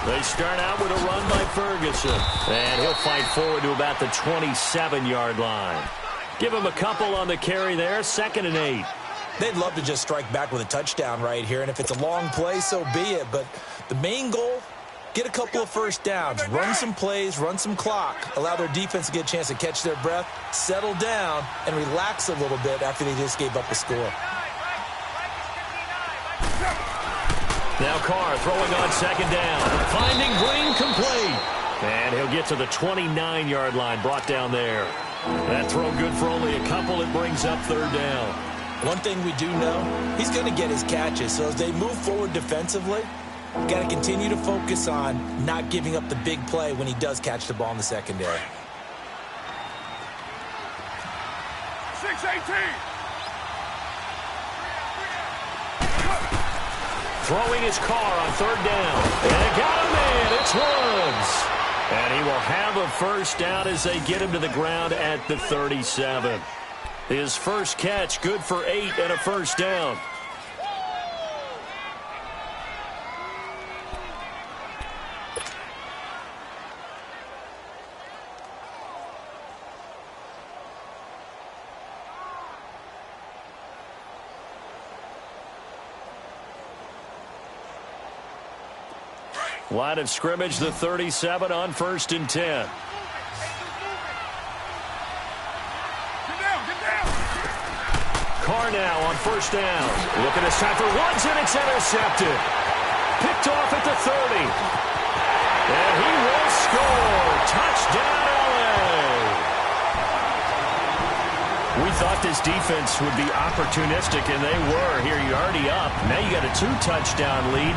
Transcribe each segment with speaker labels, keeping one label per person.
Speaker 1: They start out with a run by Ferguson. And he'll fight forward to about the 27-yard line. Give him a couple on the carry there, 2nd and 8.
Speaker 2: They'd love to just strike back with a touchdown right here, and if it's a long play, so be it. But the main goal, get a couple of first downs, run some plays, run some clock, allow their defense to get a chance to catch their breath, settle down, and relax a little bit after they just gave up a score.
Speaker 1: Now Carr throwing on 2nd down. Finding Green complete. And he'll get to the 29-yard line, brought down there. That throw good for only a couple. It brings up 3rd down.
Speaker 2: One thing we do know, he's going to get his catches. So as they move forward defensively, got to continue to focus on not giving up the big play when he does catch the ball in the secondary.
Speaker 3: 6-18.
Speaker 1: Throwing his Carr on 3rd down. And got him in. It's Woods. And he will have a first down as they get him to the ground at the 37. His first catch, good for 8 and a first down. Line of scrimmage, the 37 on 1st and 10. Carr now on 1st down. Looking this time for Woods, and it's intercepted. Picked off at the 30. And he will score. Touchdown, LA. We thought this defense would be opportunistic, and they were. Here, you're already up. Now you got a 2-touchdown lead.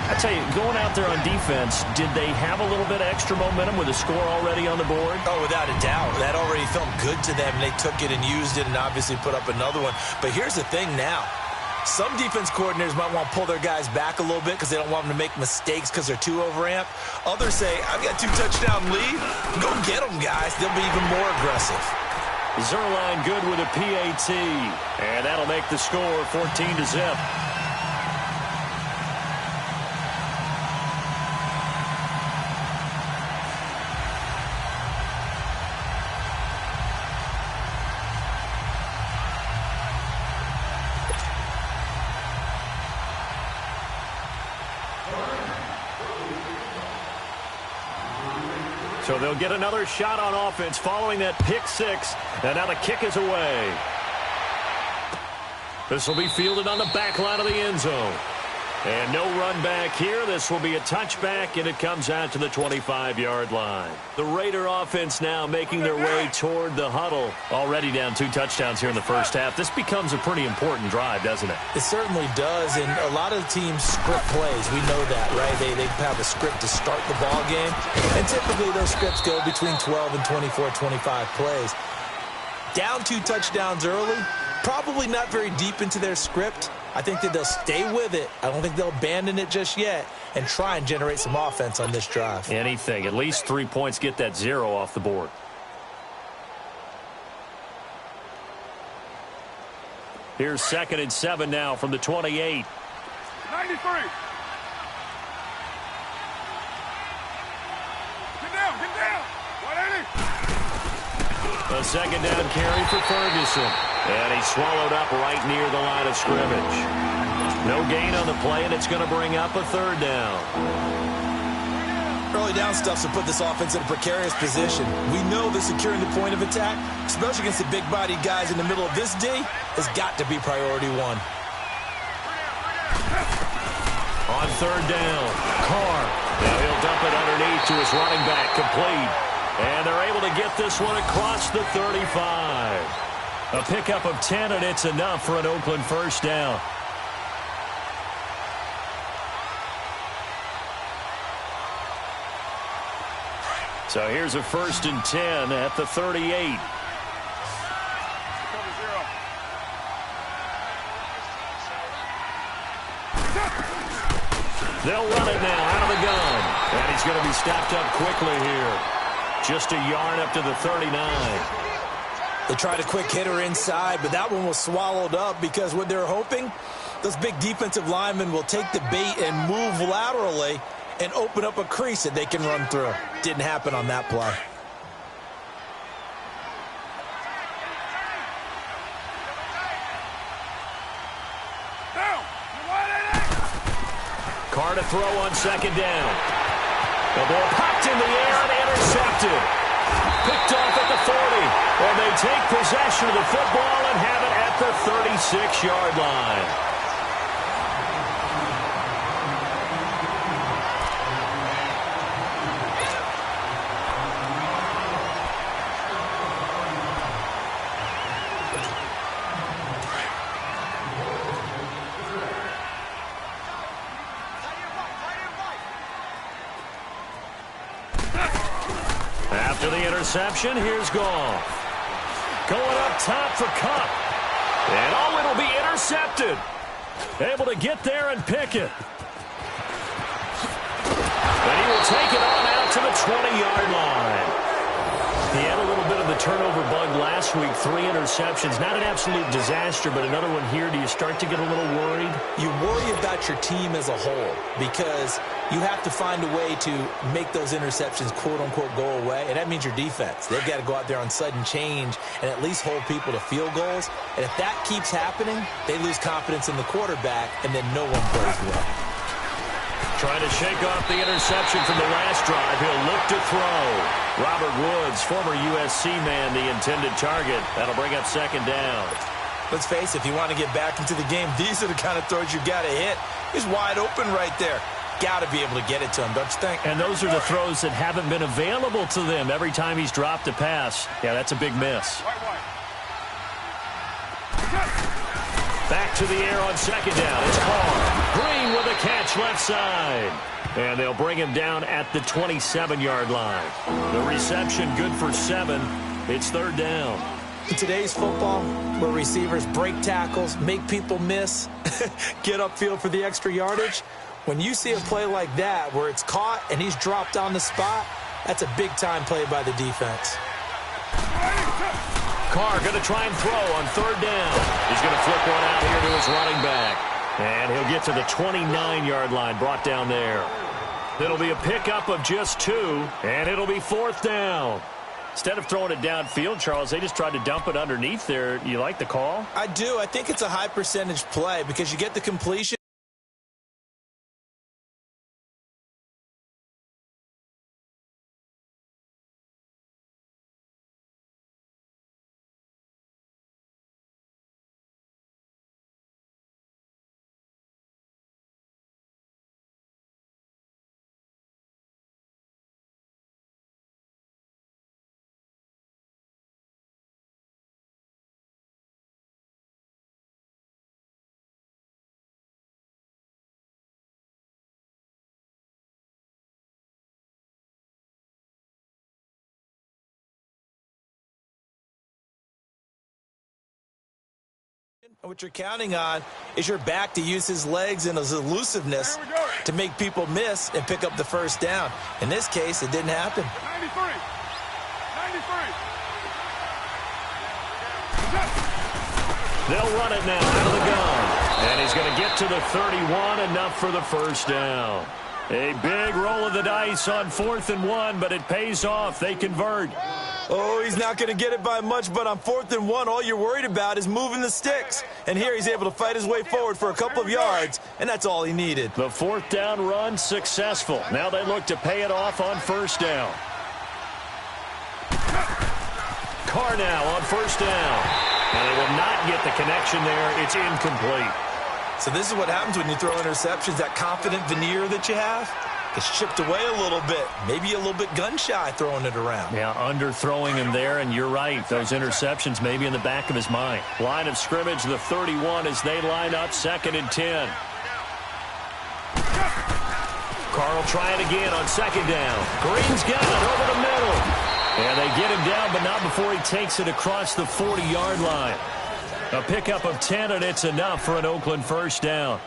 Speaker 1: I tell you, going out there on defense, did they have a little bit of extra momentum with a score already on the board?
Speaker 2: Oh, without a doubt. That already felt good to them. They took it and used it and obviously put up another one. But here's the thing now. Some defense coordinators might want to pull their guys back a little bit because they don't want them to make mistakes because they're too overamped. Others say, I've got 2-touchdown lead. Go get them, guys. They'll be even more aggressive.
Speaker 1: Zerline good with a PAT. And that'll make the score 14-0. So they'll get another shot on offense following that pick 6. And now the kick is away. This will be fielded on the back line of the end zone. And no run back here. This will be a touchback, and it comes out to the 25-yard line. The Raider offense now making their way toward the huddle. Already down 2 touchdowns here in the first half. This becomes a pretty important drive, doesn't it?
Speaker 2: It certainly does, and a lot of teams script plays. We know that, right? They have a script to start the ball game, and typically those scripts go between 12 and 24, 25 plays. Down 2 touchdowns early, probably not very deep into their script. I think that they'll stay with it. I don't think they'll abandon it just yet and try and generate some offense on this drive.
Speaker 1: Anything. At least 3 points, get that 0 off the board. Here's 2nd and 7 now from the 28.
Speaker 3: 93. Get down. 180.
Speaker 1: A 2nd down carry for Ferguson. And he's swallowed up right near the line of scrimmage. No gain on the play, and it's going to bring up a 3rd down.
Speaker 2: Early down stuff to put this offense in a precarious position. We know that securing the point of attack, especially against the big-bodied guys in the middle of this D, has got to be priority 1.
Speaker 1: On 3rd down, Carr. Now he'll dump it underneath to his running back, complete. And they're able to get this one across the 35. A pickup of 10, and it's enough for an Oakland first down. So here's a 1st and 10 at the 38. They'll run it now out of the gun. And he's going to be stopped up quickly here. Just a yard up to the 39.
Speaker 2: They tried a quick hitter inside, but that one was swallowed up because what they're hoping, those big defensive linemen will take the bait and move laterally and open up a crease that they can run through. Didn't happen on that play.
Speaker 1: Carr to throw on second down. The ball popped in the air and intercepted. Picked off at the 40. And they take possession of the football and have it at the 36-yard line. After the interception, here's Goff. Going up top for Cup. And it'll be intercepted. Able to get there and pick it. And he will take it on out to the 20-yard line. He had a little bit of the turnover bug last week, 3 interceptions. Not an absolute disaster, but another one here. Do you start to get a little worried?
Speaker 2: You worry about your team as a whole because you have to find a way to make those interceptions, quote-unquote, go away, and that means your defense. They've got to go out there on sudden change and at least hold people to field goals. And if that keeps happening, they lose confidence in the quarterback, and then no one plays well.
Speaker 1: Trying to shake off the interception from the last drive. He'll look to throw. Robert Woods, former USC man, the intended target. That'll bring up second down.
Speaker 2: Let's face it, if you want to get back into the game, these are the kind of throws you got to hit. He's wide open right there. Got to be able to get it to him, don't you think?
Speaker 1: And those are the throws that haven't been available to them every time he's dropped a pass. Yeah, that's a big miss. Back to the air on second down. It's Carr. Green with a catch left side. And they'll bring him down at the 27-yard line. The reception good for 7. It's third down.
Speaker 2: In today's football, where receivers break tackles, make people miss, get upfield for the extra yardage, when you see a play like that where it's caught and he's dropped on the spot, that's a big-time play by the defense.
Speaker 1: Carr going to try and throw on third down. He's going to flip one out here to his running back. And he'll get to the 29-yard line, brought down there. It'll be a pickup of just 2, and it'll be fourth down. Instead of throwing it downfield, Charles, they just tried to dump it underneath there. You like the call?
Speaker 2: I do. I think it's a high-percentage play because you get the completion. What you're counting on is your back to use his legs and his elusiveness to make people miss and pick up the first down. In this case, it didn't happen.
Speaker 3: 93.
Speaker 1: They'll run it now out of the gun. And he's going to get to the 31, enough for the first down. A big roll of the dice on 4th and 1, but it pays off. They convert.
Speaker 2: Oh, he's not going to get it by much, but on 4th and 1, all you're worried about is moving the sticks. And here he's able to fight his way forward for a couple of yards, and that's all he needed.
Speaker 1: The 4th down run successful. Now they look to pay it off on first down. Carr now on first down. And they will not get the connection there. It's incomplete.
Speaker 2: So this is what happens when you throw interceptions. That confident veneer that you have gets chipped away a little bit. Maybe a little bit gun-shy throwing it around.
Speaker 1: Yeah, underthrowing him there, and you're right. Those interceptions may be in the back of his mind. Line of scrimmage, the 31 as they line up, 2nd and 10. Carr will try it again on second down. Green's got it over the middle. And they get him down, but not before he takes it across the 40-yard line. A pickup of 10, and it's enough for an Oakland first down.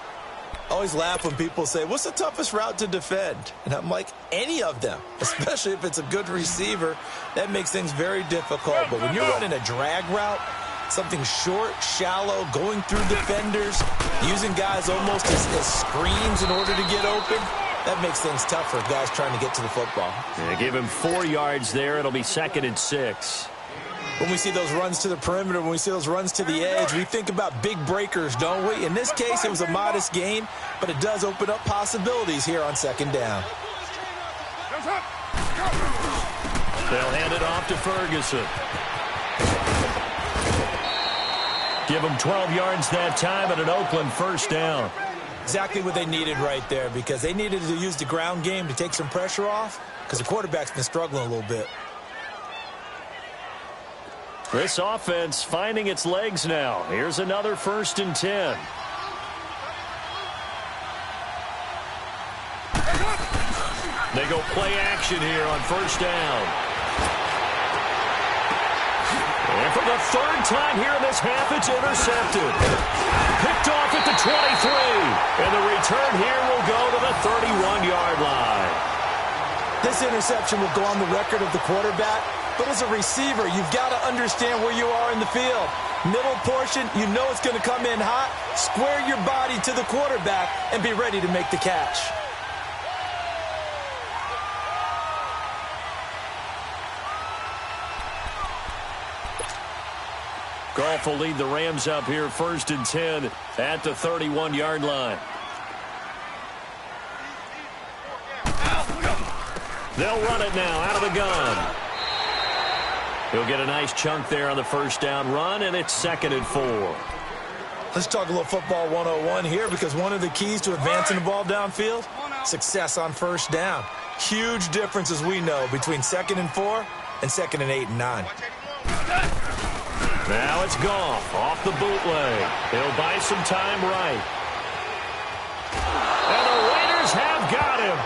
Speaker 2: I always laugh when people say, what's the toughest route to defend? And I'm like, any of them, especially if it's a good receiver. That makes things very difficult. But when you're running a drag route, something short, shallow, going through defenders, using guys almost as screens in order to get open, That makes things tough for guys trying to get to the football.
Speaker 1: Yeah, give him 4 yards there. It'll be 2nd and 6.
Speaker 2: When we see those runs to the perimeter, when we see those runs to the edge, we think about big breakers, don't we? In this case, it was a modest gain, but it does open up possibilities here on 2nd down.
Speaker 1: They'll hand it off to Ferguson. Give them 12 yards that time and an Oakland 1st down.
Speaker 2: Exactly what they needed right there, because they needed to use the ground game to take some pressure off, because the quarterback's been struggling a little bit.
Speaker 1: This offense finding its legs now. Here's another 1st and 10. They go play action here on 1st down. And for the 3rd time here in this half, it's intercepted. Picked off at the 23. And the return here will go to the 31-yard line.
Speaker 2: This interception will go on the record of the quarterback, but as a receiver, you've got to understand where you are in the field. Middle portion, you know it's going to come in hot. Square your body to the quarterback and be ready to make the catch.
Speaker 1: Goff will lead the Rams up here 1st and 10 at the 31-yard line. They'll run it now out of the gun. He'll get a nice chunk there on the 1st down run, and it's 2nd and 4.
Speaker 2: Let's talk a little football 101 here, because one of the keys to advancing the ball downfield, success on 1st down. Huge difference, as we know, between 2nd and 4 and 2nd and 8 and 9.
Speaker 1: Now it's Goff off the bootleg. He'll buy some time right. And the Raiders have got him.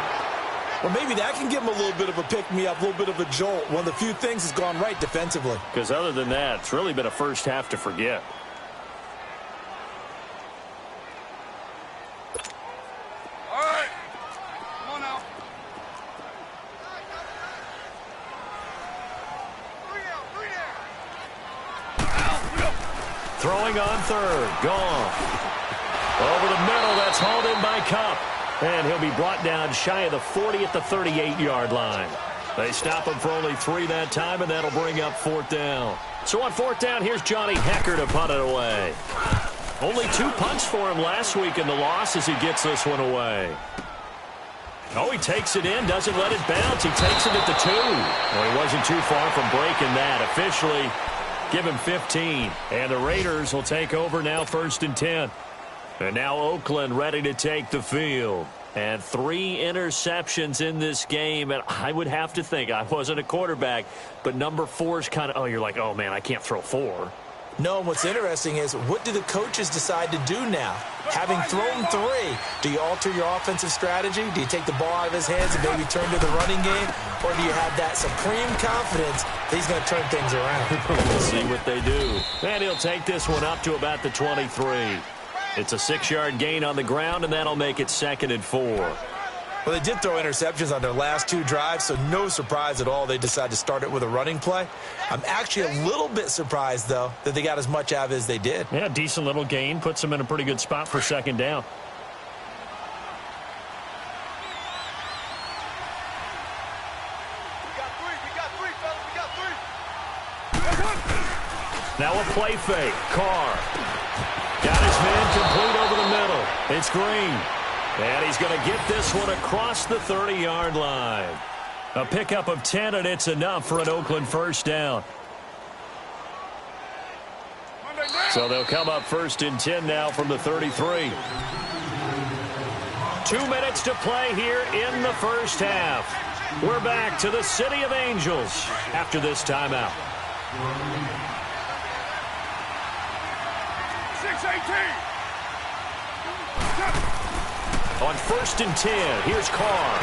Speaker 2: Well, maybe that can give him a little bit of a pick-me-up, a little bit of a jolt. One of the few things has gone right defensively.
Speaker 1: Because other than that, it's really been a 1st half to forget.
Speaker 3: All right. Come on now.
Speaker 1: Throwing on 3rd. Goff. Over the middle. That's hauled in by Kupp. And he'll be brought down shy of the 40 at the 38-yard line. They stop him for only 3 that time, and that'll bring up 4th down. So on 4th down, here's Johnny Hekker to punt it away. Only 2 punts for him last week in the loss as he gets this one away. Oh, he takes it in, doesn't let it bounce. He takes it at the 2. Well, he wasn't too far from breaking that. Officially, give him 15. And the Raiders will take over now 1st and 10. And now Oakland ready to take the field. And 3 interceptions in this game. And I would have to think, I wasn't a quarterback, but number 4 is kind of, oh, you're like, oh, man, I can't throw 4.
Speaker 2: No, and what's interesting is, what do the coaches decide to do now? Having thrown 3, do you alter your offensive strategy? Do you take the ball out of his hands and maybe turn to the running game? Or do you have that supreme confidence that he's going to turn things around?
Speaker 1: We'll see what they do. And he'll take this one up to about the 23. It's a 6-yard gain on the ground, and that'll make it 2nd and 4.
Speaker 2: Well, they did throw interceptions on their last 2 drives, so no surprise at all they decided to start it with a running play. I'm actually a little bit surprised, though, that they got as much out of it as they did.
Speaker 1: Yeah, decent little gain. Puts them in a pretty good spot for 2nd down. Now a play fake. Carr. Got his man complete over the middle. It's Green. And he's going to get this one across the 30-yard line. A pickup of 10, and it's enough for an Oakland 1st down. So they'll come up 1st and 10 now from the 33. 2 minutes to play here in the 1st half. We're back to the City of Angels after this timeout.
Speaker 3: 6-18.
Speaker 1: On 1st and 10, here's Carr.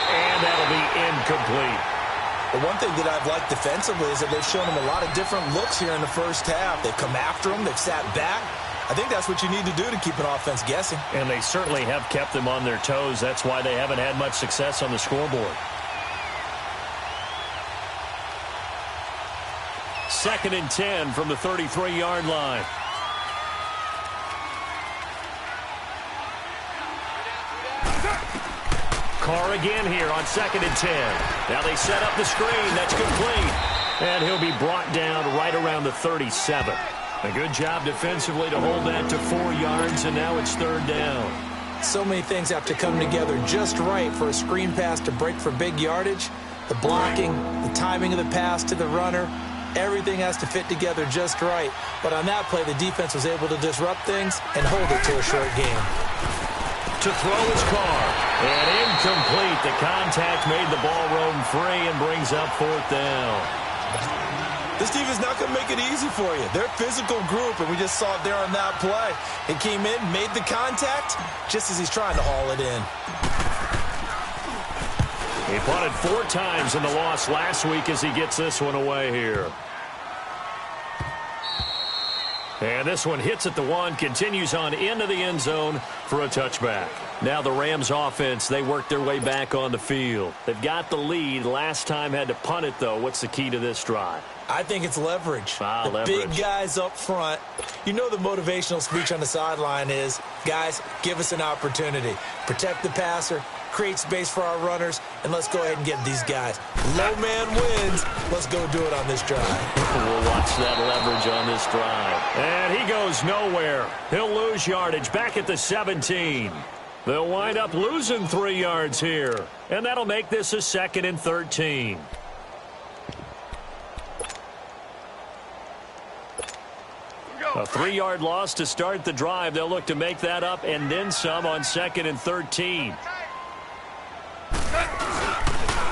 Speaker 1: And that'll be incomplete.
Speaker 2: The one thing that I've liked defensively is that they've shown him a lot of different looks here in the 1st half. They've come after him. They've sat back. I think that's what you need to do to keep an offense guessing.
Speaker 1: And they certainly have kept them on their toes. That's why they haven't had much success on the scoreboard. 2nd and 10 from the 33-yard line. Carr again here on 2nd and 10. Now they set up the screen. That's complete. And he'll be brought down right around the 37. A good job defensively to hold that to 4 yards, and now it's 3rd down.
Speaker 2: So many things have to come together just right for a screen pass to break for big yardage. The blocking, the timing of the pass to the runner, everything has to fit together just right. But on that play, the defense was able to disrupt things and hold it to a short game.
Speaker 1: To throw his Carr, and incomplete. The contact made the ball roam free and brings up 4th down.
Speaker 2: This defense not going to make it easy for you. They're a physical group, and we just saw it there on that play. He came in, made the contact, just as he's trying to haul it in.
Speaker 1: He punted 4 times in the loss last week as he gets this one away here. And this one hits at the 1, continues on into the end zone for a touchback. Now the Rams offense, they work their way back on the field. They've got the lead. Last time had to punt it, though. What's the key to this drive?
Speaker 2: I think it's leverage.
Speaker 1: Leverage.
Speaker 2: Big guys up front. You know the motivational speech on the sideline is, guys, give us an opportunity. Protect the passer, create space for our runners, and let's go ahead and get these guys. Low man wins. Let's go do it on this drive.
Speaker 1: We'll watch that leverage on this drive. And he goes nowhere. He'll lose yardage back at the 17. They'll wind up losing 3 yards here. And that'll make this a 2nd and 13. A 3-yard loss to start the drive. They'll look to make that up and then some on 2nd and 13.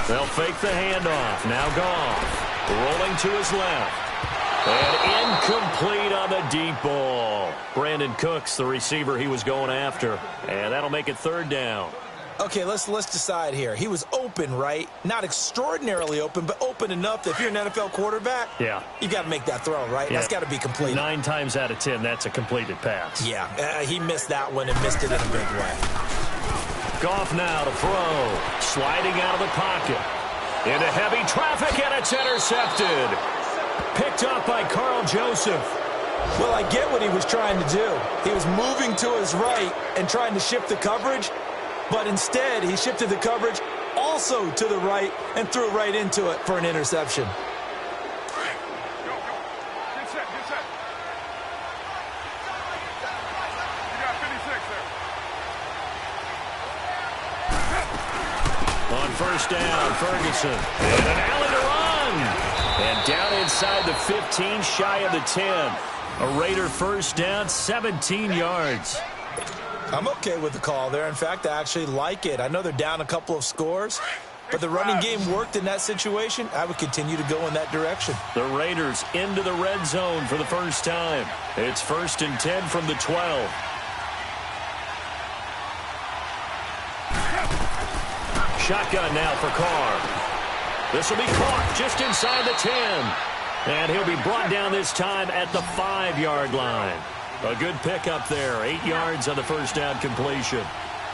Speaker 1: They'll fake the handoff. Now Goff rolling to his left. And incomplete on the deep ball. Brandon Cooks, the receiver he was going after. And that'll make it 3rd down.
Speaker 2: Okay, let's decide here. He was open, right? Not extraordinarily open, but open enough that if you're an NFL quarterback,
Speaker 1: yeah,
Speaker 2: you got to make that throw, right? Yeah. That's got to be completed.
Speaker 1: 9 times out of 10, that's a completed pass.
Speaker 2: Yeah, he missed that one and missed it in a big way.
Speaker 1: Goff now to throw. Sliding out of the pocket. Into heavy traffic, and it's intercepted. Picked up by Carl Joseph.
Speaker 2: Well, I get what he was trying to do. He was moving to his right and trying to shift the coverage, but instead he shifted the coverage also to the right and threw right into it for an interception.
Speaker 3: Go. Get set. You got 56 there.
Speaker 1: On 1st down, Ferguson. And an alley to run. And down inside the 15, shy of the 10. A Raider 1st down, 17 yards.
Speaker 2: I'm okay with the call there. In fact, I actually like it. I know they're down a couple of scores, but the running game worked in that situation. I would continue to go in that direction.
Speaker 1: The Raiders into the red zone for the first time. It's 1st and 10 from the 12. Shotgun now for Carr. This will be caught just inside the 10. And he'll be brought down this time at the 5-yard line. A good pickup there. 8 yards on the 1st down completion.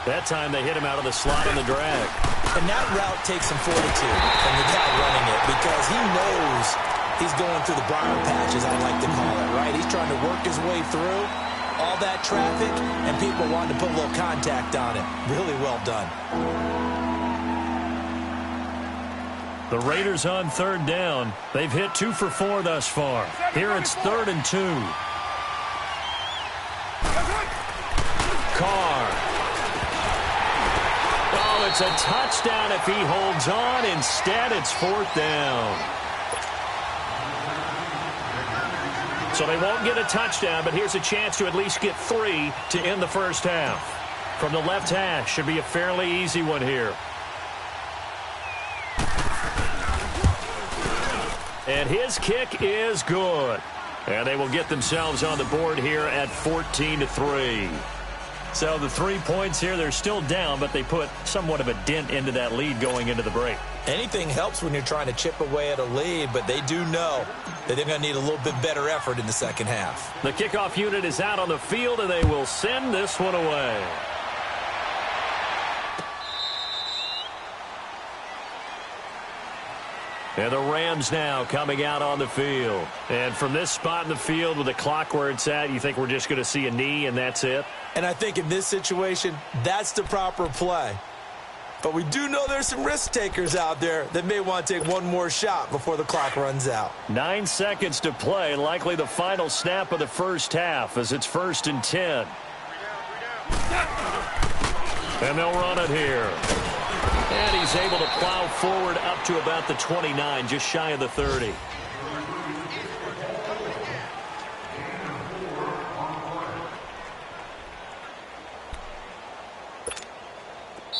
Speaker 1: That time they hit him out of the slot on the drag.
Speaker 2: And that route takes some fortitude from the guy running it because he knows he's going through the briar patch, as I like to call it, right? He's trying to work his way through all that traffic, and people wanting to put a little contact on it. Really well done.
Speaker 1: The Raiders on 3rd down. They've hit 2 for 4 thus far. Here it's 3rd and 2. Carr. Oh, it's a touchdown if he holds on. Instead, it's 4th down. So they won't get a touchdown, but here's a chance to at least get 3 to end the first half. From the left hash, should be a fairly easy one here. And his kick is good. And they will get themselves on the board here at 14-3. So the 3 points here, they're still down, but they put somewhat of a dent into that lead going into the break.
Speaker 2: Anything helps when you're trying to chip away at a lead, but they do know that they're going to need a little bit better effort in the second half.
Speaker 1: The kickoff unit is out on the field, and they will send this one away. And the Rams now coming out on the field. And from this spot in the field with the clock where it's at, you think we're just going to see a knee and that's it?
Speaker 2: And I think in this situation, that's the proper play. But we do know there's some risk takers out there that may want to take one more shot before the clock runs out.
Speaker 1: 9 seconds to play, likely the final snap of the first half as it's 1st and 10. And they'll run it here. And he's able to plow forward up to about the 29, just shy of the 30.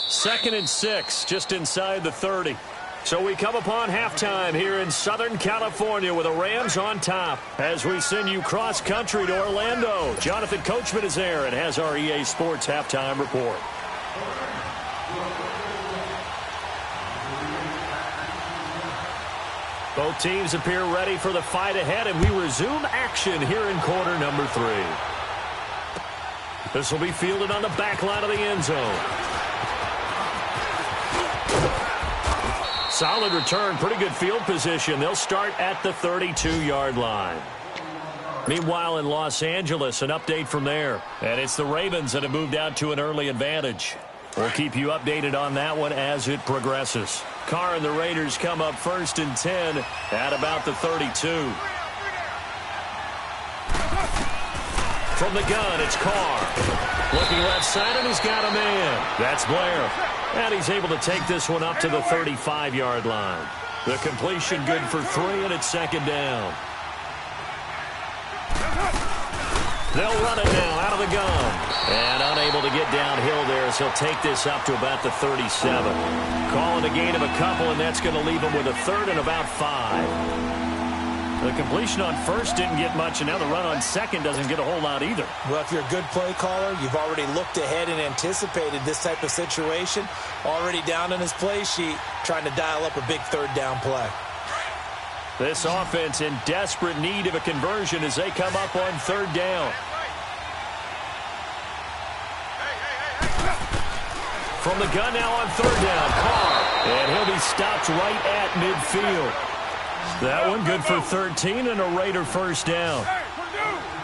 Speaker 1: Second and 6, just inside the 30. So we come upon halftime here in Southern California with the Rams on top as we send you cross-country to Orlando. Jonathan Coachman is there and has our EA Sports halftime report. Both teams appear ready for the fight ahead, and we resume action here in quarter number 3. This will be fielded on the back line of the end zone. Solid return, pretty good field position. They'll start at the 32-yard line. Meanwhile, in Los Angeles, an update from there. And it's the Ravens that have moved out to an early advantage. We'll keep you updated on that one as it progresses. Carr and the Raiders come up 1st and 10 at about the 32. From the gun, it's Carr. Looking left side, and he's got a man. That's Blair. And he's able to take this one up to the 35-yard line. The completion good for 3, and it's 2nd down. They'll run it now out of the gun. And unable to get downhill there, so he'll take this up to about the 37. Calling a gain of a couple, and that's going to leave him with a 3rd and about 5. The completion on 1st didn't get much, and now the run on 2nd doesn't get a whole lot either.
Speaker 2: Well, if you're a good play caller, you've already looked ahead and anticipated this type of situation. Already down on his play sheet, trying to dial up a big 3rd down play.
Speaker 1: This offense in desperate need of a conversion as they come up on 3rd down. From the gun now on 3rd down, Carr. And he'll be stopped right at midfield. That one good for 13 and a Raider 1st down.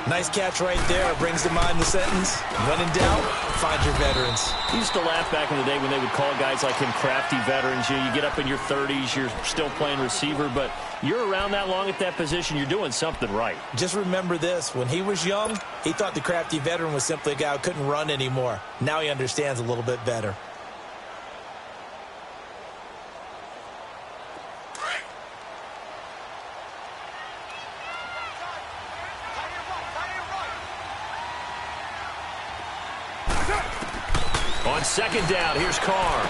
Speaker 2: Nice catch right there. Brings to mind the sentence, when in doubt, find your veterans.
Speaker 1: I used to laugh back in the day when they would call guys like him crafty veterans. You get up in your 30s, you're still playing receiver, but you're around that long at that position, you're doing something right.
Speaker 2: Just remember this. When he was young, he thought the crafty veteran was simply a guy who couldn't run anymore. Now he understands a little bit better.
Speaker 1: On 2nd down, here's Carr.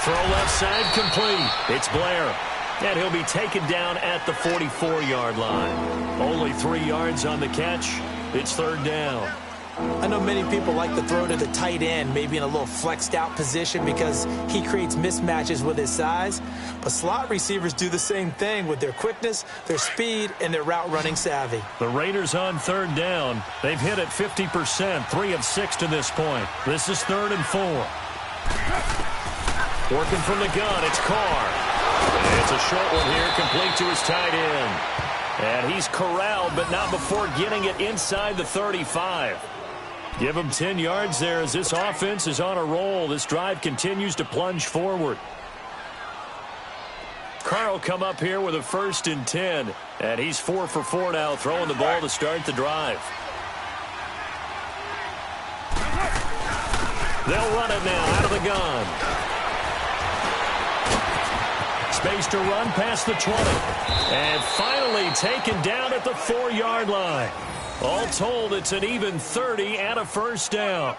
Speaker 1: Throw left side, complete. It's Blair. And he'll be taken down at the 44-yard line. Only 3 yards on the catch. It's 3rd down.
Speaker 2: I know many people like to throw to the tight end, maybe in a little flexed out position because he creates mismatches with his size. But slot receivers do the same thing with their quickness, their speed, and their route running savvy.
Speaker 1: The Raiders on 3rd down. They've hit it 50%, 3 of 6 to this point. This is 3rd and 4. Working from the gun, it's Carr. It's a short one here, complete to his tight end. And he's corralled, but not before getting it inside the 35. Give him 10 yards there as this offense is on a roll. This drive continues to plunge forward. Carr will come up here with a 1st and 10. And he's 4 for 4 now, throwing the ball to start the drive. They'll run it now out of the gun. Space to run past the 20. And finally taken down at the 4-yard line. All told, it's an even 30 and a 1st down.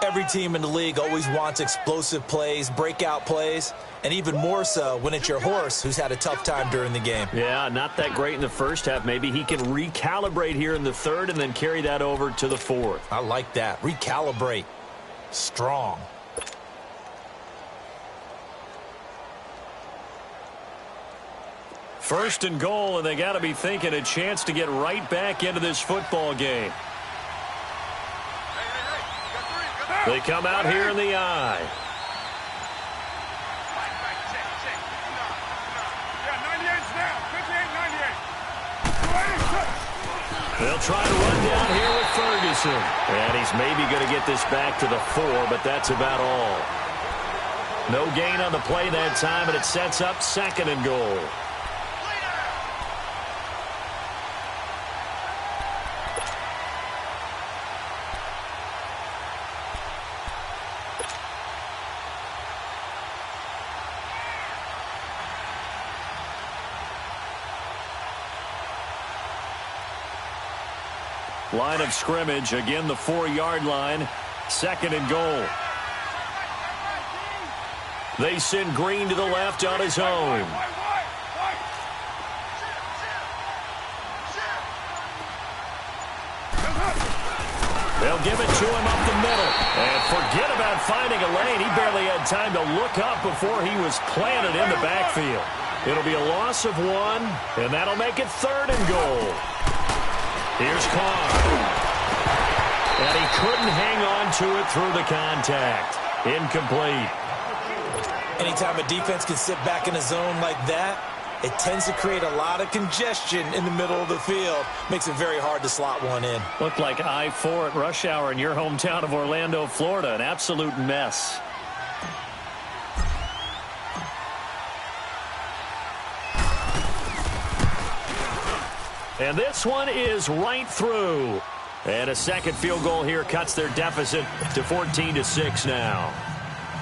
Speaker 2: Every team in the league always wants explosive plays, breakout plays, and even more so when it's your horse who's had a tough time during the game.
Speaker 1: Yeah, not that great in the first half. Maybe he can recalibrate here in the 3rd and then carry that over to the 4th.
Speaker 2: I like that. Recalibrate. Strong.
Speaker 1: First and goal, and they got to be thinking a chance to get right back into this football game. They come out here in the eye. They'll try to run down here with Ferguson. And he's maybe going to get this back to the 4, but that's about all. No gain on the play that time, and it sets up 2nd and goal. Line of scrimmage, again the 4-yard line, 2nd and goal. They send Green to the left on his own. They'll give it to him up the middle. And forget about finding a lane. He barely had time to look up before he was planted in the backfield. It'll be a loss of 1, and that'll make it 3rd and goal. Here's Carr. And he couldn't hang on to it through the contact. Incomplete.
Speaker 2: Anytime a defense can sit back in a zone like that, it tends to create a lot of congestion in the middle of the field. Makes it very hard to slot one in.
Speaker 1: Looked like I-4 at rush hour in your hometown of Orlando, Florida. An absolute mess. And this one is right through. And a 2nd field goal here cuts their deficit to 14-6 now.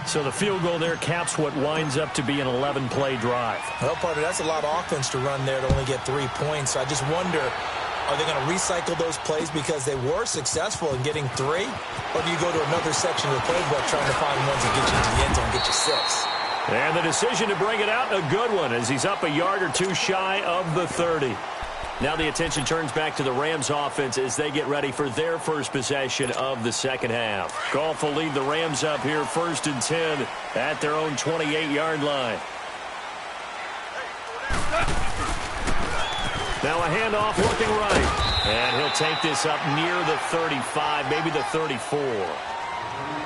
Speaker 1: So the field goal there caps what winds up to be an 11-play drive.
Speaker 2: Well, partner, that's a lot of offense to run there to only get 3 points. So I just wonder, are they going to recycle those plays because they were successful in getting 3? Or do you go to another section of the playbook trying to find ones that get you into the end zone and get you 6?
Speaker 1: And the decision to bring it out, a good one, as he's up a yard or 2 shy of the 30. Now the attention turns back to the Rams offense as they get ready for their first possession of the 2nd half. Goff will lead the Rams up here 1st and 10 at their own 28-yard line. Now a handoff looking right. And he'll take this up near the 35, maybe the 34.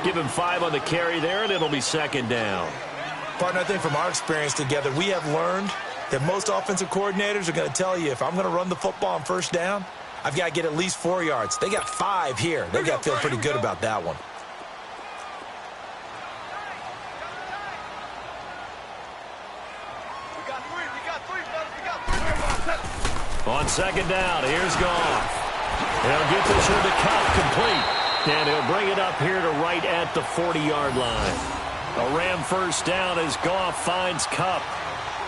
Speaker 1: Give him 5 on the carry there, and it'll be 2nd down.
Speaker 2: Partner, I think from our experience together, we have learned that most offensive coordinators are going to tell you, if I'm going to run the football on 1st down, I've got to get at least 4 yards. They got 5 here. They've got to feel pretty good about that one.
Speaker 1: On 2nd down, here's Goff. He'll get this one to Cup complete. And he'll bring it up here to right at the 40-yard line. A Ram 1st down as Goff finds Cup.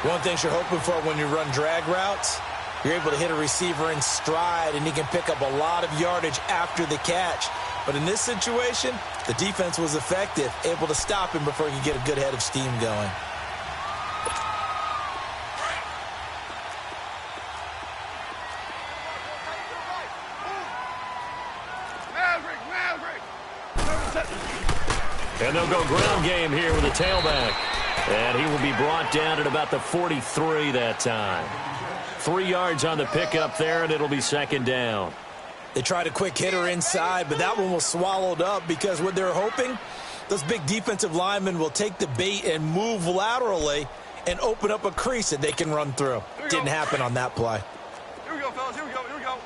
Speaker 2: One thing you're hoping for when you run drag routes, you're able to hit a receiver in stride, and he can pick up a lot of yardage after the catch. But in this situation, the defense was effective, able to stop him before he could get a good head of steam going.
Speaker 1: And they'll go ground game here with a tailback. And he will be brought down at about the 43 that time. 3 yards on the pickup there, and it'll be 2nd down.
Speaker 2: They tried a quick hitter inside, but that one was swallowed up because what they're hoping, those big defensive linemen will take the bait and move laterally and open up a crease that they can run through. Didn't happen on that play.
Speaker 3: Here we go, fellas. Here we go. Here we go.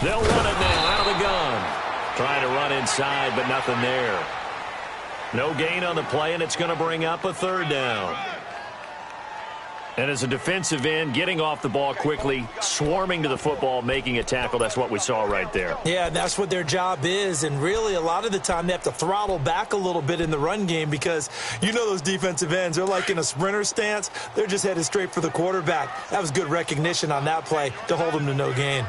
Speaker 1: They'll run it now out of the gun. Trying to run inside, but nothing there. No gain on the play, and it's going to bring up a 3rd down. And as a defensive end, getting off the ball quickly, swarming to the football, making a tackle, that's what we saw right there.
Speaker 2: Yeah, that's what their job is, and really a lot of the time they have to throttle back a little bit in the run game because you know those defensive ends, they're like in a sprinter stance. They're just headed straight for the quarterback. That was good recognition on that play to hold them to no gain.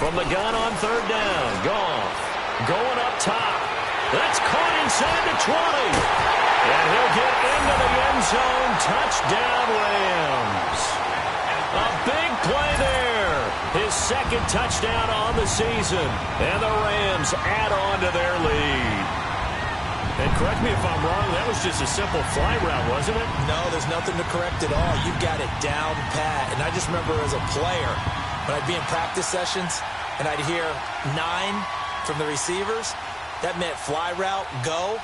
Speaker 1: From the gun on 3rd down, Goff going up top. That's caught inside the 20. And he'll get into the end zone. Touchdown, Rams. A big play there. His 2nd touchdown on the season. And the Rams add on to their lead. And correct me if I'm wrong, that was just a simple fly route, wasn't it?
Speaker 2: No, there's nothing to correct at all. You've got it down pat. And I just remember as a player, when I'd be in practice sessions and I'd hear 9 from the receivers, that meant fly route, go,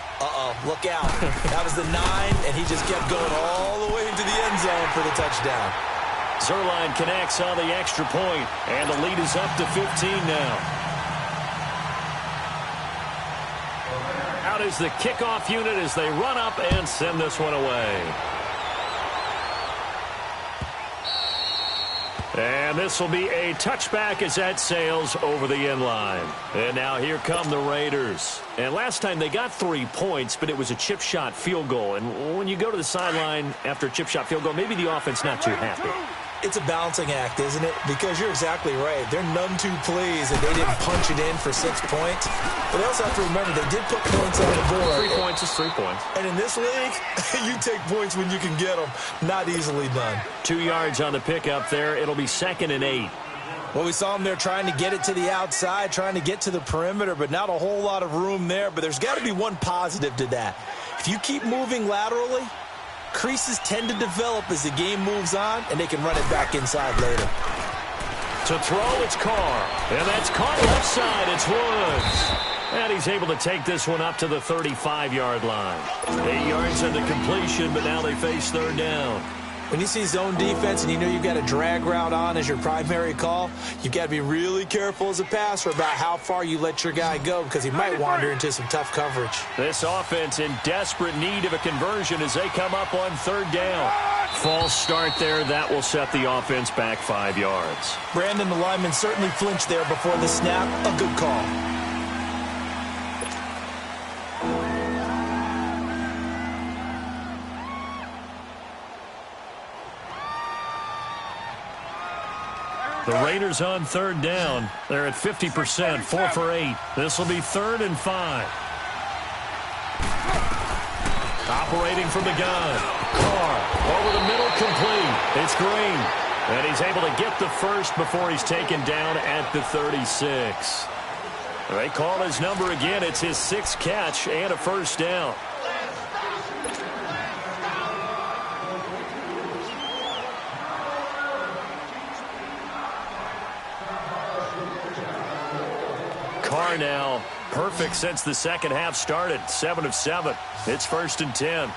Speaker 2: look out. That was the 9, and he just kept going all the way into the end zone for the touchdown.
Speaker 1: Zerline connects on the extra point, and the lead is up to 15 now. Out is the kickoff unit as they run up and send this one away. And this will be a touchback as that sails over the end line. And now here come the Raiders. And last time they got 3 points, but it was a chip shot field goal. And when you go to the sideline after a chip shot field goal, maybe the offense not too happy.
Speaker 2: It's a balancing act, isn't it? Because you're exactly right. They're none too pleased that they didn't punch it in for 6 points. But they also have to remember they did put points on the board.
Speaker 1: 3 points is 3 points.
Speaker 2: And in this league, you take points when you can get them. Not easily done.
Speaker 1: 2 yards on the pickup there. It'll be 2nd and 8.
Speaker 2: Well, we saw them there trying to get it to the outside, trying to get to the perimeter, but not a whole lot of room there. But there's got to be one positive to that. If you keep moving laterally, creases tend to develop as the game moves on, and they can run it back inside later.
Speaker 1: To throw, it's Carr. And that's caught left side. It's Woods. And he's able to take this one up to the 35-yard line. 8 yards on the completion, but now they face 3rd down.
Speaker 2: When you see zone defense and you know you've got a drag route on as your primary call, you've got to be really careful as a passer about how far you let your guy go because he might wander into some tough coverage.
Speaker 1: This offense in desperate need of a conversion as they come up on 3rd down. False start there. That will set the offense back 5 yards.
Speaker 2: Brandon, the lineman, certainly flinched there before the snap. A good call.
Speaker 1: The Raiders on 3rd down. They're at 50%, 4 for 8. This will be 3rd and 5. Operating from the gun. Carr over the middle, complete. It's Green. And he's able to get the first before he's taken down at the 36. They call his number again. It's his 6th catch and a first down. Carr now perfect since the second half started. 7 of 7. It's 1st and 10.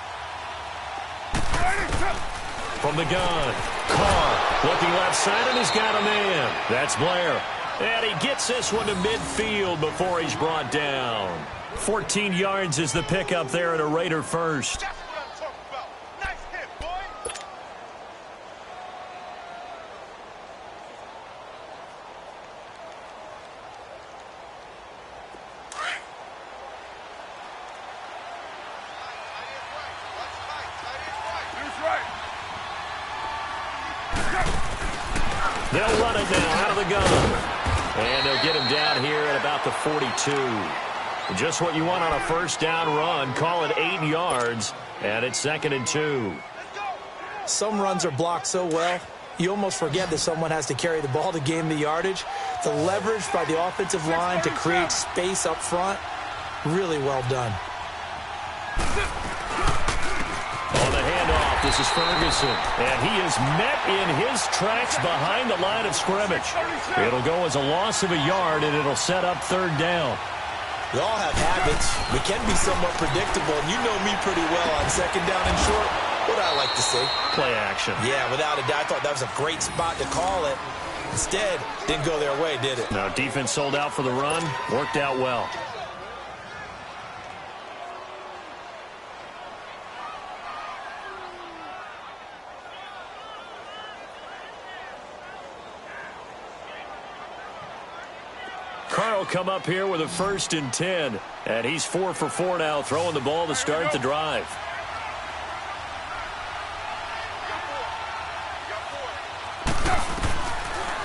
Speaker 1: From the gun, Carr looking left side, and he's got a man. That's Blair. And he gets this one to midfield before he's brought down. 14 yards is the pickup there at a Raider first. They'll run it now out of the gun. And they'll get him down here at about the 42. Just what you want on a first down run. Call it 8 yards. And it's 2nd and 2.
Speaker 2: Some runs are blocked so well, you almost forget that someone has to carry the ball to gain the yardage. The leverage by the offensive line to create space up front, really well done.
Speaker 1: On the handoff, this is Ferguson. And he is met in his tracks behind the line of scrimmage. It'll go as a loss of a yard, and it'll set up 3rd down.
Speaker 2: We all have habits. We can be somewhat predictable, and you know me pretty well on 2nd down and short. What I like to see.
Speaker 1: Play action.
Speaker 2: Yeah, without a doubt. I thought that was a great spot to call it. Instead, didn't go their way, did it?
Speaker 1: No, defense sold out for the run. Worked out well. Carr will come up here with a 1st and 10. And he's 4 for 4 now, throwing the ball to start the drive.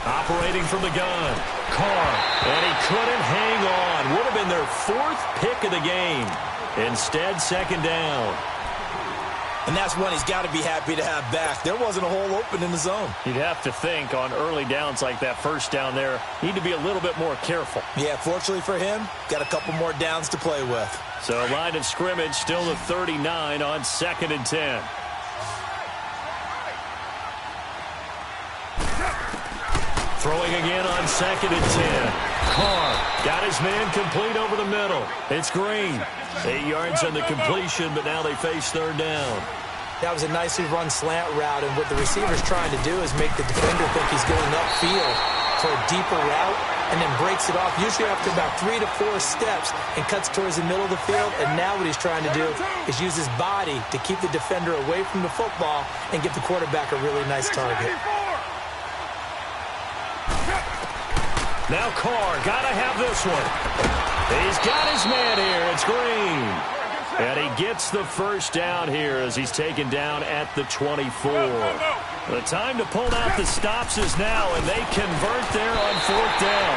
Speaker 1: Operating from the gun, Carr, and he couldn't hang on. Would have been their 4th pick of the game. Instead, 2nd down.
Speaker 2: And that's one he's got to be happy to have back. There wasn't a hole open in the zone.
Speaker 1: You'd have to think on early downs like that first down there, need to be a little bit more careful.
Speaker 2: Yeah, fortunately for him, got a couple more downs to play with.
Speaker 1: So a line of scrimmage still the 39 on 2nd and 10. Throwing again on 2nd and 10. Carr got his man complete over the middle. It's Green. 8 yards on the completion, but now they face 3rd down.
Speaker 2: That was a nicely run slant route, and what the receiver's trying to do is make the defender think he's going upfield for a deeper route, and then breaks it off, usually after about 3 to 4 steps, and cuts towards the middle of the field. And now what he's trying to do is use his body to keep the defender away from the football and give the quarterback a really nice target.
Speaker 1: Now Carr, gotta have this one. He's got his man here. It's Green. And he gets the first down here as he's taken down at the 24. The time to pull out the stops is now, and they convert there on 4th down.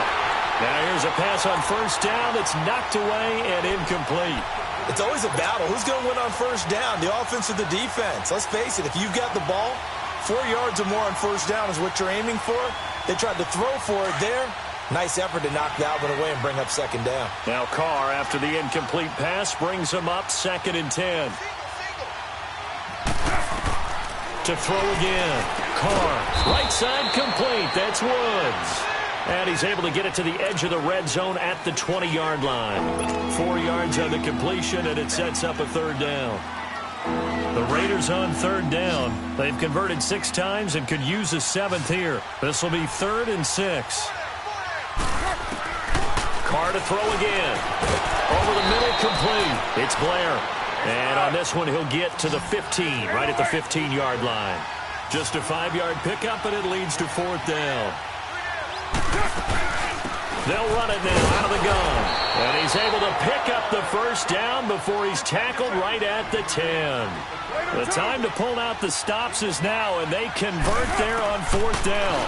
Speaker 1: Now here's a pass on 1st down that's knocked away and incomplete.
Speaker 2: It's always a battle. Who's going to win on 1st down, the offense or the defense? Let's face it, if you've got the ball, 4 yards or more on 1st down is what you're aiming for. They tried to throw for it there. Nice effort to knock Dalvin away and bring up 2nd down.
Speaker 1: Now Carr, after the incomplete pass, brings him up 2nd and 10. To throw again. Carr, right side complete. That's Woods. And he's able to get it to the edge of the red zone at the 20-yard line. 4 yards on the completion, and it sets up a 3rd down. The Raiders on 3rd down. They've converted 6 times and could use a 7th here. This will be 3rd and 6. Carr to throw again. Over the middle, complete. It's Blair. And on this one, he'll get to the 15, right at the 15-yard line. Just a 5-yard pickup, and it leads to 4th down. They'll run it now out of the gun. And he's able to pick up the 1st down before he's tackled right at the 10. The time to pull out the stops is now, and they convert there on 4th down.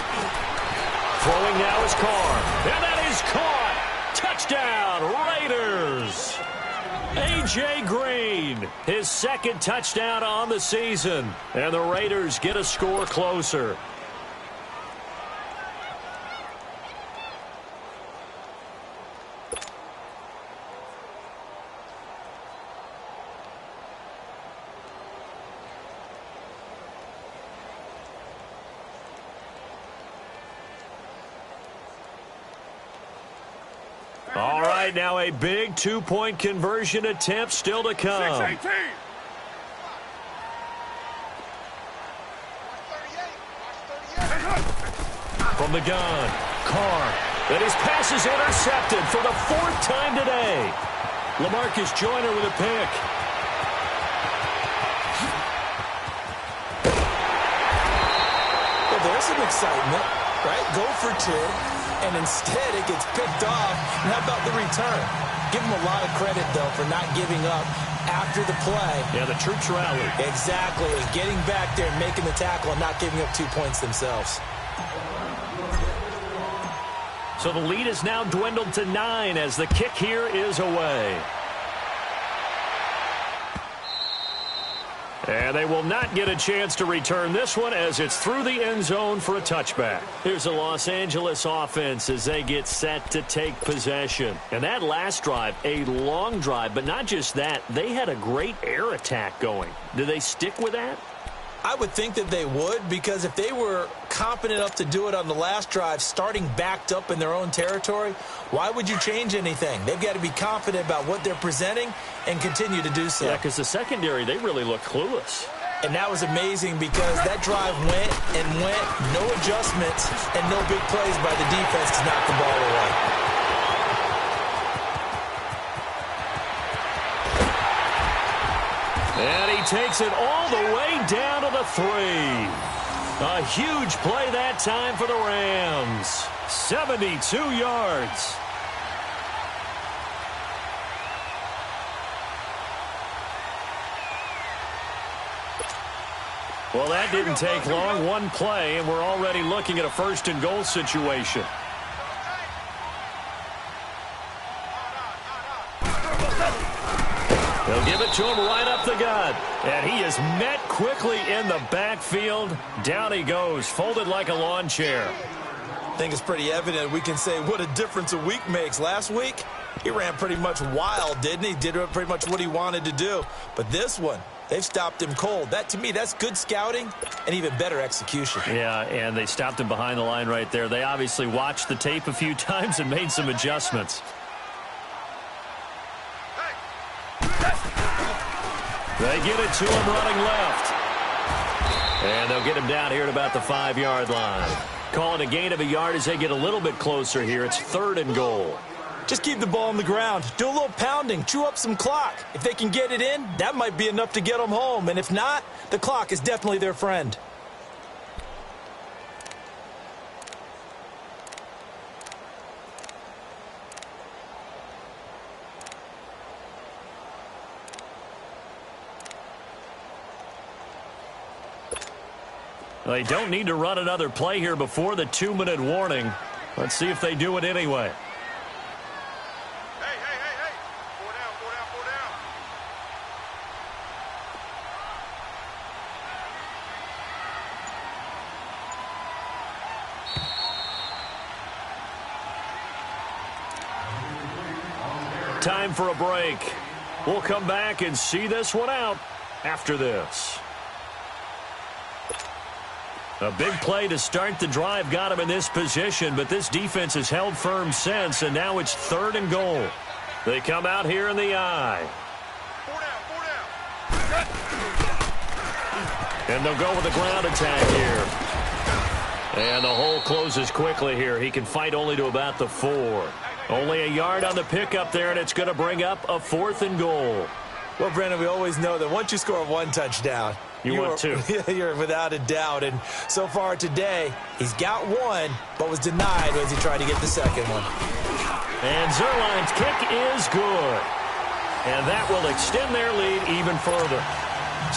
Speaker 1: Throwing now is Carr. And that is caught. Touchdown, Raiders. A.J. Green, his 2nd touchdown on the season. And the Raiders get a score closer. All right, now a big 2-point conversion attempt still to come.
Speaker 3: 6-18.
Speaker 1: From the gun, Carr. And his pass is intercepted for the 4th time today. LaMarcus Joyner with a pick.
Speaker 2: Well, there's some excitement, right? Go for 2. And instead it gets picked off. And how about the return? Give him a lot of credit, though, for not giving up after the play.
Speaker 1: Yeah, the troops rallied.
Speaker 2: Exactly. And getting back there and making the tackle and not giving up 2 points themselves.
Speaker 1: So the lead is now dwindled to 9 as the kick here is away. And they will not get a chance to return this one as it's through the end zone for a touchback. Here's the Los Angeles offense as they get set to take possession. And that last drive, a long drive, but not just that, they had a great air attack going. Do they stick with that?
Speaker 2: I would think that they would, because if they were confident enough to do it on the last drive, starting backed up in their own territory, why would you change anything? They've got to be confident about what they're presenting and continue to do so.
Speaker 1: Yeah, because the secondary, they really look clueless.
Speaker 2: And that was amazing because that drive went and went, no adjustments, and no big plays by the defense to knock the ball away.
Speaker 1: And he takes it all the way down to the 3. A huge play that time for the Rams. 72 yards. Well, that didn't take long. One play, and we're already looking at a 1st and goal situation. They'll give it to him right up the gut. And he is met quickly in the backfield. Down he goes, folded like a lawn chair.
Speaker 2: I think it's pretty evident. We can say what a difference a week makes. Last week, he ran pretty much wild, didn't he? Did pretty much what he wanted to do. But this one, they've stopped him cold. That, to me, that's good scouting and even better execution.
Speaker 1: Yeah, and they stopped him behind the line right there. They obviously watched the tape a few times and made some adjustments. They get it to him running left. And they'll get him down here at about the 5-yard line. Calling a gain of a yard as they get a little bit closer here. It's 3rd and goal.
Speaker 2: Just keep the ball on the ground. Do a little pounding. Chew up some clock. If they can get it in, that might be enough to get them home. And if not, the clock is definitely their friend.
Speaker 1: They don't need to run another play here before the 2-minute warning. Let's see if they do it anyway.
Speaker 3: Hey, hey, hey, hey. 4 down, 4 down, 4 down.
Speaker 1: Time for a break. We'll come back and see this one out after this. A big play to start the drive got him in this position, but this defense has held firm since, and now it's 3rd and goal. They come out here in the I.
Speaker 3: 4 down, 4 down.
Speaker 1: And they'll go with the ground attack here. And the hole closes quickly here. He can fight only to about the 4. Only a yard on the pickup there, and it's going to bring up a 4th and goal.
Speaker 2: Well, Brandon, we always know that once you score 1 touchdown,
Speaker 1: you're 2.
Speaker 2: You're without a doubt. And so far today, he's got 1, but was denied as he tried to get the second one.
Speaker 1: And Zerline's kick is good. And that will extend their lead even further.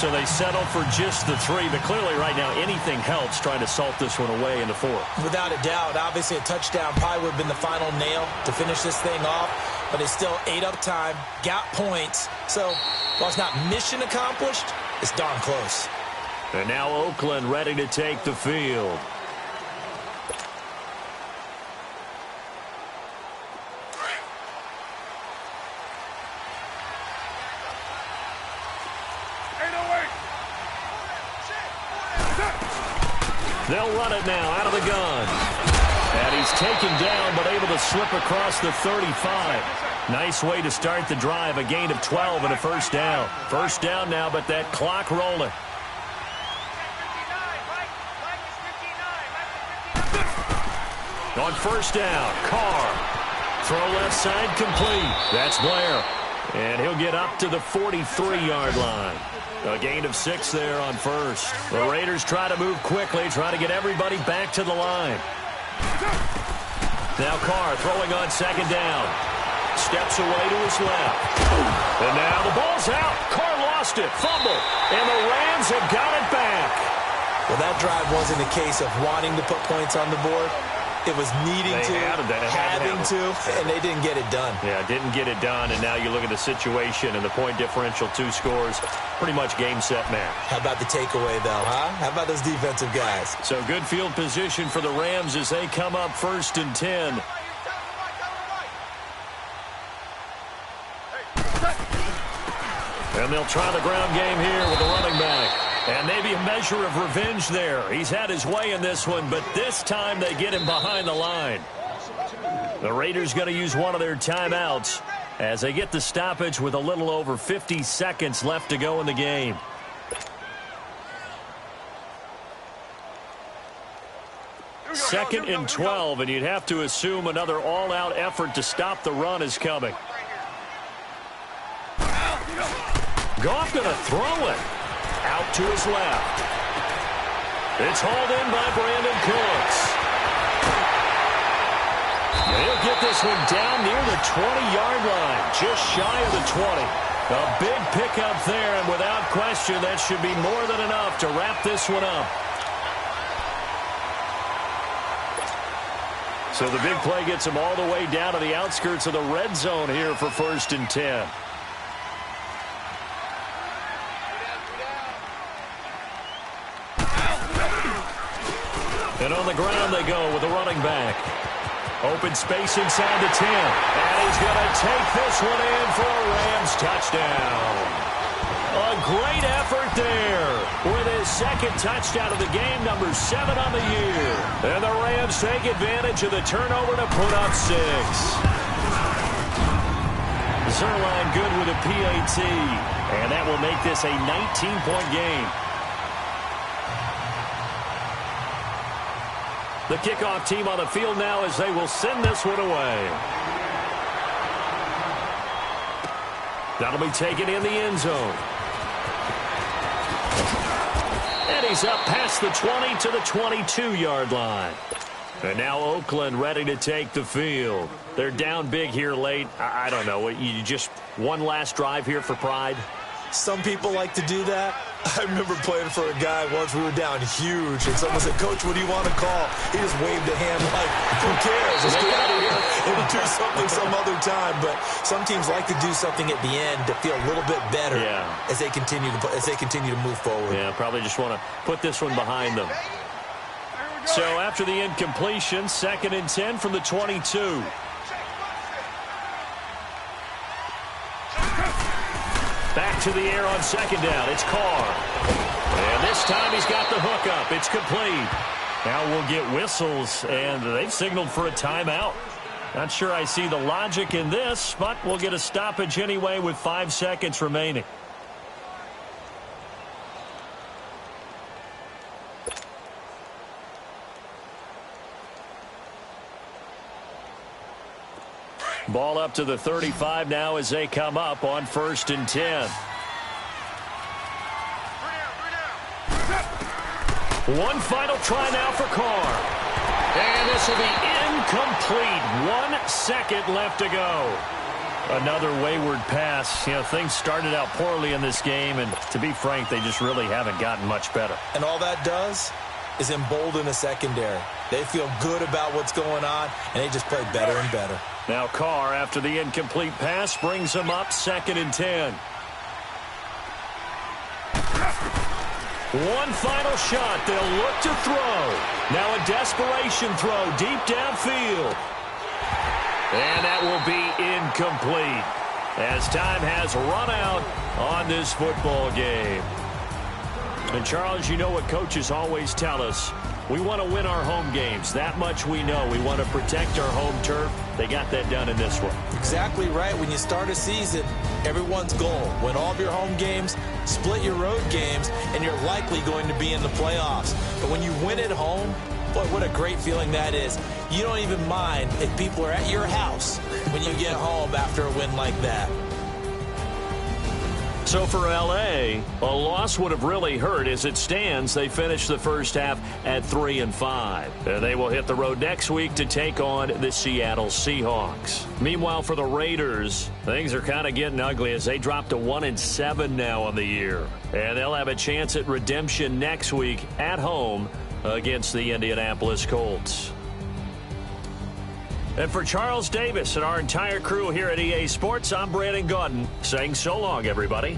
Speaker 1: So they settle for just the 3, but clearly right now anything helps trying to salt this one away in the 4th.
Speaker 2: Without a doubt, obviously a touchdown probably would have been the final nail to finish this thing off, but they still ate up time, got points. So while it's not mission accomplished, it's darn close.
Speaker 1: And now Oakland ready to take the field. They'll run it now out of the gun. And he's taken down but able to slip across the 35. Nice way to start the drive. A gain of 12 and a first down. First down now, but that clock rolling. On first down, Carr. Throw left side complete. That's Blair. And he'll get up to the 43-yard line. A gain of 6 there on first. The Raiders try to move quickly, try to get everybody back to the line. Now Carr throwing on second down. Steps away to his left. And now the ball's out. Carr lost it. Fumble. And the Rams have got it back.
Speaker 2: Well, that drive wasn't a case of wanting to put points on the board. It was needing to, having to, and they didn't get it done.
Speaker 1: Yeah, didn't get it done, and now you look at the situation and the point differential, 2 scores, pretty much game, set, match.
Speaker 2: How about the takeaway, though, huh? How about those defensive guys?
Speaker 1: So good field position for the Rams as they come up 1st and 10. And they'll try the ground game here with the running back. And maybe a measure of revenge there. He's had his way in this one, but this time they get him behind the line. The Raiders going to use one of their timeouts as they get the stoppage with a little over 50 seconds left to go in the game. Second and 12, and you'd have to assume another all-out effort to stop the run is coming. Goff going to throw it. Out to his left. It's hauled in by Brandon Cooks. They'll get this one down near the 20-yard line, just shy of the 20. A big pickup there, and without question, that should be more than enough to wrap this one up. So the big play gets him all the way down to the outskirts of the red zone here for 1st and 10. And on the ground they go with the running back. Open space inside the 10. And he's going to take this one in for a Rams touchdown. A great effort there with his 2nd touchdown of the game, number 7 on the year. And the Rams take advantage of the turnover to put up 6. Zerline good with a PAT. And that will make this a 19-point game. The kickoff team on the field now as they will send this one away. That'll be taken in the end zone. And he's up past the 20 to the 22-yard line. And now Oakland ready to take the field. They're down big here late. I don't know. You just one last drive here for pride?
Speaker 2: Some people like to do that. I remember playing for a guy once. We were down huge, and someone said, "Coach, what do you want to call?" He just waved a hand like, "Who cares? Let's get out of here and do something some other time." But some teams like to do something at the end to feel a little bit better as they continue to move forward.
Speaker 1: Yeah, probably just want to put this one behind them. So after the incompletion, 2nd and 10 from the 22. Back to the air on 2nd down. It's Carr. And this time he's got the hook up. It's complete. Now we'll get whistles, and they've signaled for a timeout. Not sure I see the logic in this, but we'll get a stoppage anyway with 5 seconds remaining. Ball up to the 35 now as they come up on 1st and 10. One final try now for Carr. And this will be incomplete. 1 second left to go. Another wayward pass. You know, things started out poorly in this game, and to be frank, they just really haven't gotten much better.
Speaker 2: And all that does is embolden the secondary. They feel good about what's going on, and they just play better and better.
Speaker 1: Now Carr, after the incomplete pass, brings them up 2nd and 10. One final shot. They'll look to throw. Now a desperation throw deep downfield. And that will be incomplete as time has run out on this football game. And, Charles, you know what coaches always tell us. We want to win our home games. That much we know. We want to protect our home turf. They got that done in this one.
Speaker 2: Exactly right. When you start a season, everyone's goal: win all of your home games, split your road games, and you're likely going to be in the playoffs. But when you win at home, boy, what a great feeling that is. You don't even mind if people are at your house when you get home after a win like that.
Speaker 1: So for L.A., a loss would have really hurt. As it stands, they finished the first half at 3-5. They will hit the road next week to take on the Seattle Seahawks. Meanwhile, for the Raiders, things are kind of getting ugly as they drop to 1-7 now on the year. And they'll have a chance at redemption next week at home against the Indianapolis Colts. And for Charles Davis and our entire crew here at EA Sports, I'm Brandon Gaudin saying so long, everybody.